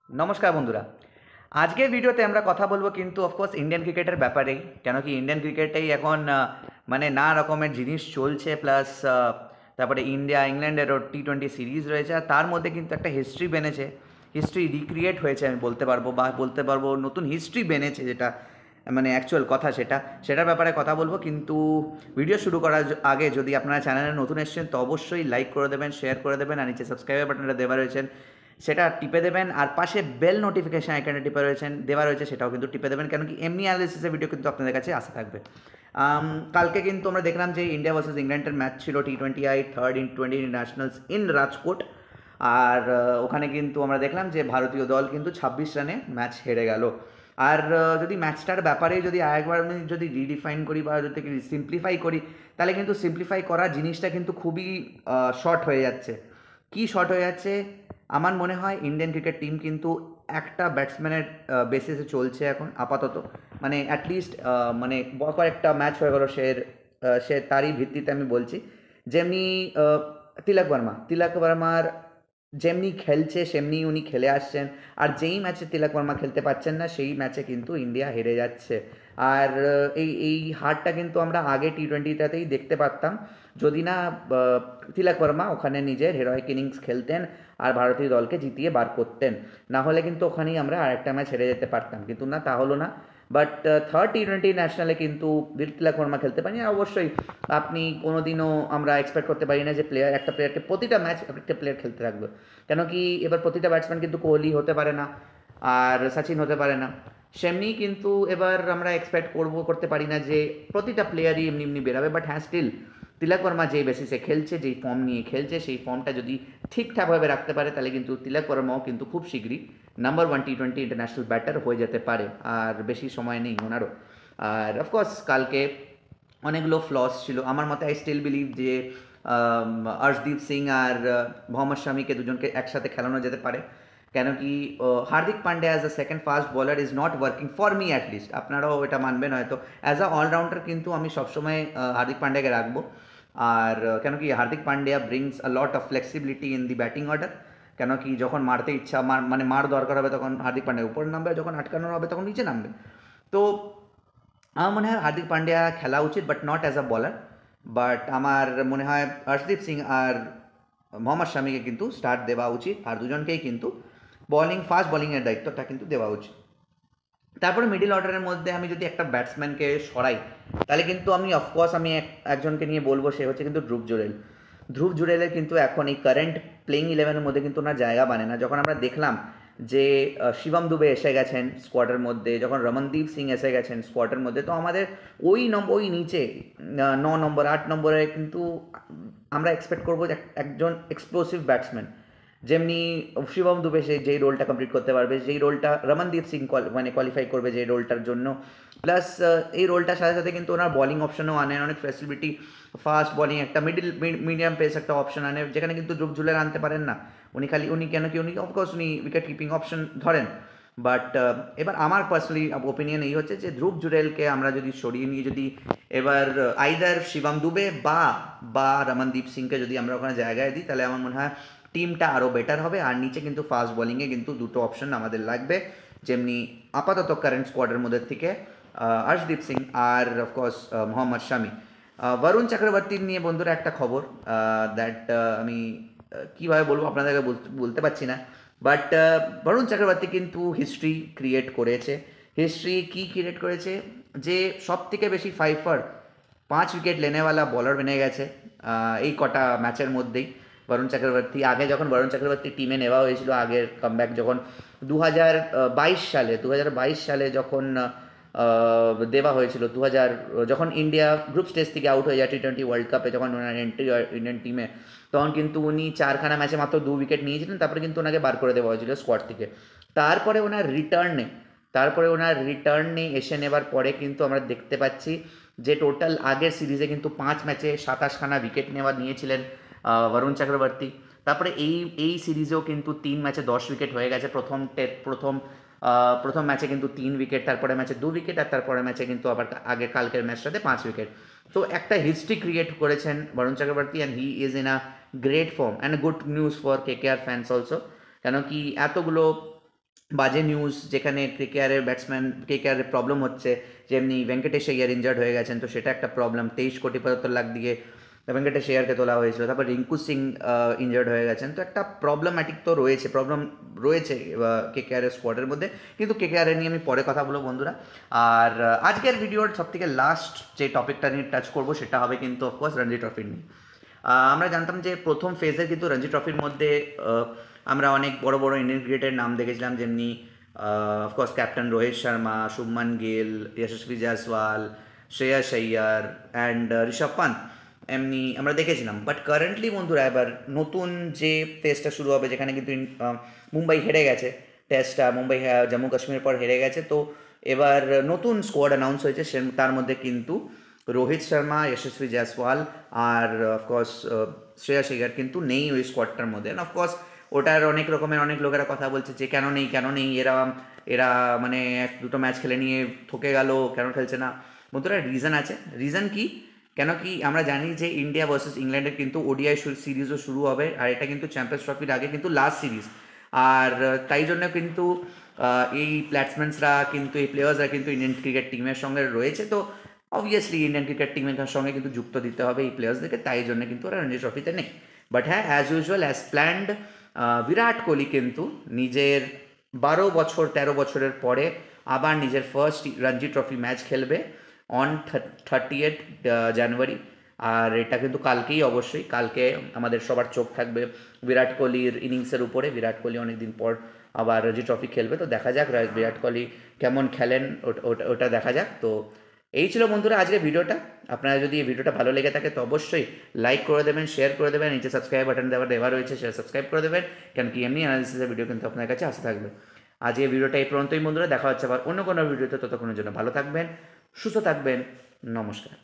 নমস্কার বন্ধুরা। আজকের ভিডিওতে আমরা কথা বলবো কিন্তু অফকোর্স ইন্ডিয়ান ক্রিকেটের ব্যাপারেই। কেন কি ইন্ডিয়ান ক্রিকেটেই এখন মানে নানা রকমের জিনিস চলছে, প্লাস তারপরে ইন্ডিয়া ইংল্যান্ডেরও টি-20 সিরিজ রয়েছে, আর তার মধ্যে কিন্তু একটা হিস্ট্রি বেনেছে, হিস্ট্রি রিক্রিয়েট হয়েছে আমি বলতে পারবো, বা বলতে পারবো নতুন হিস্ট্রি বেনেছে, যেটা মানে অ্যাকচুয়াল কথা সেটার ব্যাপারে কথা বলবো। কিন্তু ভিডিও শুরু করার আগে যদি আপনারা চ্যানেলে নতুন এসেছেন তো অবশ্যই লাইক করে দেবেন, শেয়ার করে দেবেন, আর নিচে সাবস্ক্রাইবার বাটনটা দেওয়া রয়েছেন সেটা টিপে দেবেন, আর পাশে বেল নোটিফিকেশান আইকনটা দেওয়া রয়েছে সেটাও কিন্তু টিপে দেবেন, কেন কি এমনি অ্যানালিসিসের ভিডিও কিন্তু আপনাদের কাছে আসা থাকবে। কালকে কিন্তু আমরা দেখলাম যে ইন্ডিয়া ভার্সেস ইংল্যান্ডের ম্যাচ ছিল টি-20 থার্ড টি-20 ইন্টারন্যাশনালস ইন রাজকোট। আর ওখানে কিন্তু আমরা দেখলাম যে ভারতীয় দল কিন্তু 26 রানে ম্যাচ হেরে গেল। আর যদি ম্যাচটার ব্যাপারে যদি আরেকবার আমি যদি রিডিফাইন করি বা যদি সিম্পলিফাই করি, তাহলে কিন্তু সিম্পলিফাই করা জিনিসটা কিন্তু খুবই শর্ট হয়ে যাচ্ছে। কি শর্ট হয়ে যাচ্ছে? আমার মনে হয় ইন্ডিয়ান ক্রিকেট টিম কিন্তু একটা ব্যাটসম্যানের বেসিসে চলছে এখন আপাতত। মানে অ্যাটলিস্ট মানে কয়েকটা ম্যাচ হয়ে গেল সে তারই ভিত্তিতে আমি বলছি। যেমনি তিলক বর্মার যেমনি খেলছে সেমনি উনি খেলে আসছেন, আর যেই ম্যাচে তিলক বর্মা খেলতে পারছেন না সেই ম্যাচে কিন্তু ইন্ডিয়া হেরে যাচ্ছে। আর এই হারটা কিন্তু আমরা আগে টি-20টাতেই দেখতে পারতাম, যদি না আহ, তিলক বর্মা ওখানে নিজের হিরোইক ইনিংস খেলতেন আর ভারতীয় দলকে জিতিয়ে বার করতেন। না হলে কিন্তু ওখানেই আমরা আরেকটা ম্যাচ হেরে যেতে পারতাম, কিন্তু না, তা হলো না। বাট থার্ড টি-20 ন্যাশনালে কিন্তু তিলক বর্মা খেলতে পারেনি। অবশ্যই আপনি কোনো দিনও আমরা এক্সপেক্ট করতে পারি না যে একটা প্লেয়ারকে প্রতিটা ম্যাচ একটা প্লেয়ার খেলতে থাকবে, কেন কি এবার প্রতিটা ব্যাটসম্যান কিন্তু কোহলি হতে পারে না, আর সচিন হতে পারে না। সেমনি কিন্তু এবার আমরা করতে পারি না যে প্রতিটা প্লেয়ারই এমনি এমনি বেরাবে। বাট হ্যাঁ, স্টিল তিলক বর্মা যেই বেসিসে খেলছে, যেই ফর্ম নিয়ে খেলছে, সেই ফর্মটা যদি ঠিকঠাকভাবে রাখতে পারে তাহলে কিন্তু তিলক বর্মাও কিন্তু খুব শীঘ্রই নাম্বার 1 টি-20 ইন্টারন্যাশনাল ব্যাটার হয়ে যেতে পারে, আর বেশি সময় নেই ওনারও। আর অফকোর্স কালকে অনেকগুলো ফ্লস ছিল আমার মতে। আই স্টিল বিলিভ যে অর্শদীপ সিং আর মোহাম্মদ শামিকে দুজনকে একসাথে খেলানো যেতে পারে, কেন কি Hardik Pandya as a second fast bowler is not working for me at least. আপনারাও এটা মানবেন হয়তো। অ্যাজ আ অলরাউন্ডার কিন্তু আমি সবসময় হার্দিক পান্ডেকে রাখবো। আর কেন কি Hardik Pandya brings a lot of flexibility in the batting order. কেন কি যখন মারতে ইচ্ছা মানে মার দরকার হবে তখন হার্দিক পান্ডিয়া উপরে নামবে, যখন আটকানোর হবে তখন নিচে নামবে। তো আমার মনে হয় হার্দিক পান্ডিয়া খেলা উচিত, বাট নট অ্যাজ আ বলার। বাট আমার মনে হয় হর্ষদীপ সিং আর মোহাম্মদ শামিকে কিন্তু স্টার্ট দেওয়া উচিত, আর দুজনকেই কিন্তু ফাস্ট বোলিংয়ের দায়িত্বটা কিন্তু দেওয়া উচিত। তারপরে মিডিল অর্ডারের মধ্যে আমি যদি একটা ব্যাটসম্যানকে সরাই, তাহলে কিন্তু আমি অফকোর্স একজনকে নিয়ে বলবো, সে হচ্ছে কিন্তু ধ্রুব জুরেলের কিন্তু এখন এই কারেন্ট প্লেইং ইলেভেনের মধ্যে কিন্তু ওনার জায়গা বানে না। যখন আমরা দেখলাম যে শিবম দুবে এসে গেছেন স্কোয়াডের মধ্যে, যখন রমনদীপ সিং এসে গেছেন স্কোয়াডের মধ্যে, তো আমাদের ওই নিচে 9 নম্বর 8 নম্বরে কিন্তু আমরা এক্সপেক্ট করবো যে একজন এক্সপ্লোসিভ ব্যাটসম্যান, যেমনি শিবম দুবে সে যেই রোলটা কমপ্লিট করতে পারবে, যেই রোলটা রমনদীপ সিং মানে কোয়ালিফাই করবে যে রোলটার জন্য, প্লাস এই রোলটার সাথে সাথে কিন্তু ওনার বলিং অপশনও আনেন, অনেক ফ্লেক্সিবিলিটি, ফাস্ট বলিং, একটা মিডিয়াম পেস একটা অপশন আনে, যেখানে কিন্তু ধ্রুব জুরেল আনতে পারেন না। উনি কেন কি উনি অফকোর্স উনি উইকেট কিপিং অপশন ধরেন। বাট এবার আমার পার্সোনালি ওপিনিয়ন এই হচ্ছে যে ধ্রুব জুরেলকে আমরা যদি সরিয়ে নিয়ে যদি এবার আইদার শিবম দুবে বা রমনদীপ সিংকে যদি আমরা ওখানে জায়গায় দিই, তাহলে আমার মনে হয় টিমটা আরও বেটার হবে। আর নিচে কিন্তু ফাস্ট বোলিংয়ে কিন্তু দুটো অপশন আমাদের লাগবে, যেমনি আপাতত কারেন্ট স্কোয়াডের মধ্যে থেকে অর্শদীপ সিং আর অফকোর্স মোহাম্মদ শামি। বরুণ চক্রবর্তীর নিয়ে বন্ধুরা একটা খবর, দ্যাট আমি কীভাবে বলবো আপনাদেরকে বলতে পারছি না। বাট বরুণ চক্রবর্তী কিন্তু হিস্ট্রি ক্রিয়েট করেছে। হিস্ট্রি কী ক্রিয়েট করেছে? যে সব থেকে বেশি 5 উইকেট লেনেওয়ালা বলার বনে গেছে এই কটা ম্যাচের মধ্যেই। বরুণ চক্রবর্তী আগে যখন বরুণ চক্রবর্তী টিমে নেওয়া হয়েছিল, আগের কামব্যাক যখন 2022 সালে যখন দেওয়া হয়েছিল, যখন ইন্ডিয়া গ্রুপ স্টেজ থেকে আউট হয়ে যায় টি-20 ওয়ার্ল্ড কাপে, যখন ওনার এন্ট্রি হয় ইন্ডিয়ান টিমে, তখন কিন্তু উনি 4খানা ম্যাচে মাত্র 2 উইকেট নিয়েছিলেন, তারপরে কিন্তু ওনাকে বার করে দেওয়া হয়েছিল স্কোয়াড থেকে। তারপরে ওনার রিটার্নে এসে নেবার পরে কিন্তু আমরা দেখতে পাচ্ছি যে টোটাল আগের সিরিজে কিন্তু 5 ম্যাচে 27খানা উইকেট নিয়েছিলেন বরুণ চক্রবর্তী। তারপরে এই সিরিজেও কিন্তু 3 ম্যাচে 10 উইকেট হয়ে গেছে। প্রথম ম্যাচে কিন্তু 3 উইকেট, তারপরে ম্যাচে 2 উইকেট, আর তারপরে ম্যাচে কিন্তু আবার কালকের ম্যাচটাতে 5 উইকেট। তো একটা হিস্ট্রি ক্রিয়েট করেছেন Varun Chakravarthy, and he is in a great form and good news for KKR fans also. কেন কি বাজে নিউজ, যেখানে কেকেআরের ব্যাটসম্যান কেকেআরের প্রবলেম হচ্ছে, যেমনি ভেঙ্কটেশ আইয়ার ইনজার্ড হয়ে গেছেন, তো সেটা একটা প্রবলেম। 23,75,00,000 দিয়ে ভেঙ্কটেশ আইয়ারকে তোলা হয়েছিল। তারপর রিঙ্কু সিং ইনজার্ড হয়ে গেছেন, তো একটা প্রবলেম্যাটিক তো রয়েছে, প্রবলেম রয়েছে কেকেআরের স্কোয়াডের মধ্যে। কিন্তু কেকেআর নিয়ে আমি পরে কথা বলবো বন্ধুরা। আর আজকের ভিডিওর সবথেকে লাস্ট যে টপিকটা নিয়ে টাচ করবো সেটা হবে কিন্তু অফকোর্স রঞ্জি ট্রফি নিয়ে। আমরা জানতাম যে প্রথম ফেজে কিন্তু রঞ্জি ট্রফির মধ্যে আমরা অনেক বড় বড় ইন্ডিয়ান ক্রিকেটের নাম দেখেছিলাম, যেমনি of course captain Rohit Sharma, Shubman Gill, Yashasvi Jaiswal, Shreyas Iyer and Rishabh Pant, এমনি আমরা দেখেছিলাম। বাট কারেন্টলি বন্ধুরা এবার নতুন যে টেস্টটা শুরু হবে, যেখানে কিন্তু মুম্বাই হেরে গেছে টেস্টটা, মুম্বাই জম্মু কাশ্মীরের পর হেরে গেছে, তো এবার নতুন স্কোয়াড অ্যানাউন্স হয়েছে। তার মধ্যে কিন্তু রোহিত শর্মা, যশস্বী জয়সওয়াল আর অফকোর্স শ্রেয়াস আইয়ার কিন্তু নেই ওই স্কোয়াডটার মধ্যে। অফকোর্স ওটার অনেক রকমের অনেক লোকেরা কথা বলছে যে কেন নেই, এরা মানে এক দুটো ম্যাচ খেলে নিয়ে থকে গেল, কেন খেলছে না। বন্ধুরা রিজন আছে। রিজন কি? কেন কি আমরা জানি যে ইন্ডিয়া ভার্সেস ইংল্যান্ডের কিন্তু ওডিআই সিরিজও শুরু হবে, আর এটা কিন্তু চ্যাম্পিয়ন্স ট্রফির আগে কিন্তু লাস্ট সিরিজ। আর তাই জন্য কিন্তু এই ব্যাটসম্যানসরা কিন্তু এই প্লেয়ার্সরা কিন্তু ইন্ডিয়ান ক্রিকেট টিমের সঙ্গে রয়েছে, তো অবভিয়াসলি ইন্ডিয়ান ক্রিকেট টিমের সঙ্গে কিন্তু যুক্ত দিতে হবে এই প্লেয়ার্সদেরকে, তাই জন্য কিন্তু ওরা রঞ্জি ট্রফিতে নেই। বাট হ্যাঁ, as usual as planned, Virat Kohli কিন্তু নিজের 13 বছরের পরে আবার নিজের ফার্স্ট রঞ্জি ট্রফি ম্যাচ খেলবে অন 30th জানুয়ারি। আর এটা কিন্তু কালকেই, অবশ্যই কালকে আমাদের সবার চোখ থাকবে বিরাট কোহলির ইনিংসের উপরে। বিরাট কোহলি অনেকদিন পর আবার রঞ্জি ট্রফি খেলবে, তো দেখা যাক বিরাট কোহলি কেমন খেলেন, ওটা দেখা যাক। তো এই ছিল বন্ধুরা আজকের ভিডিওটা। আপনারা যদি এই ভিডিওটা ভালো লেগে থাকে তো অবশ্যই লাইক করে দেবেন, শেয়ার করে দেবেন, নিচে সাবস্ক্রাইব বাটন দেওয়া রয়েছে, সেটা সাবস্ক্রাইব করে দেবেন, কেন কি এমনি অ্যানালিসিসের ভিডিও কিন্তু আপনার কাছে আসতে থাকবে। আজ এই ভিডিওটা এই পর্যন্তই বন্ধুরা, দেখা হচ্ছে আবার অন্য কোনো ভিডিওতে। ততক্ষণের জন্য ভালো থাকবেন, সুস্থ থাকবেন, নমস্কার।